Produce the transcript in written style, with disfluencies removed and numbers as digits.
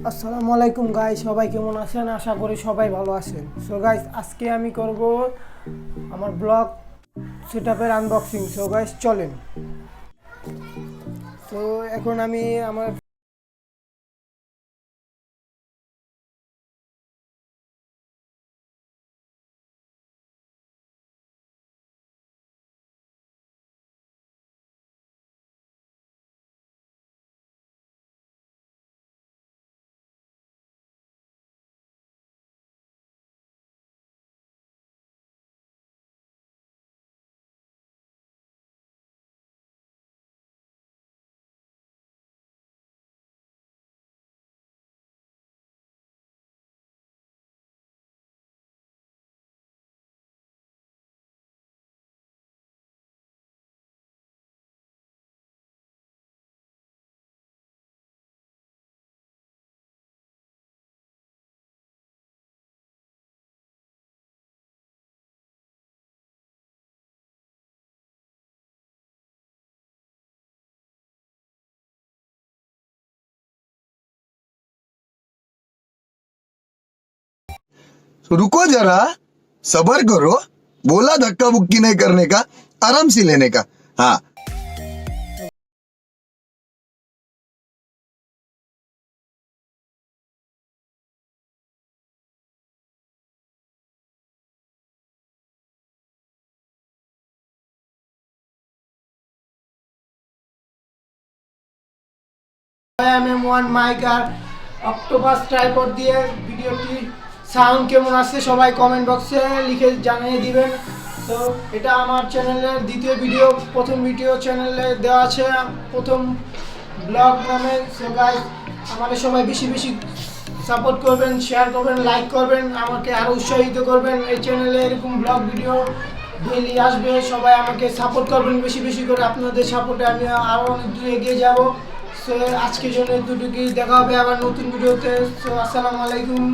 আসসালামু আলাইকুম গাইস, সবাই কেমন আছেন? আশা করি সবাই ভালো আছেন। সো গাইস, আজকে আমি করব আমার ব্লগ সেটআপের আনবক্সিং। সো গাইস চলেন। তো এখন আমি আমার तो रुको जरा, सबर करो। बोला धक्का बुक्की नहीं करने का, आराम से लेने का। हाँ, MM1 মাইক আর অক্টোপাস ট্রাইপড দিয়ে ভিডিওটি সাউন্ড কেমন আসছে সবাই কমেন্ট বক্সে লিখে জানিয়ে দিবেন। তো এটা আমার চ্যানেলের দ্বিতীয় ভিডিও, প্রথম ভিডিও চ্যানেলে দেওয়া আছে প্রথম ব্লগ নামে। সো গাইস, আমাদের সবাই বেশি বেশি সাপোর্ট করবেন, শেয়ার করবেন, লাইক করবেন, আমাকে আরও উৎসাহিত করবেন। এই চ্যানেলে এরকম ব্লগ ভিডিও ডেইলি আসবে, সবাই আমাকে সাপোর্ট করবেন বেশি বেশি করে। আপনাদের সাপোর্টে আমি আরও অনেক দূর এগিয়ে যাব। সো আজকের জন্য এতটুকুই, দেখা হবে আবার নতুন ভিডিওতে। সো আসসালামু আলাইকুম।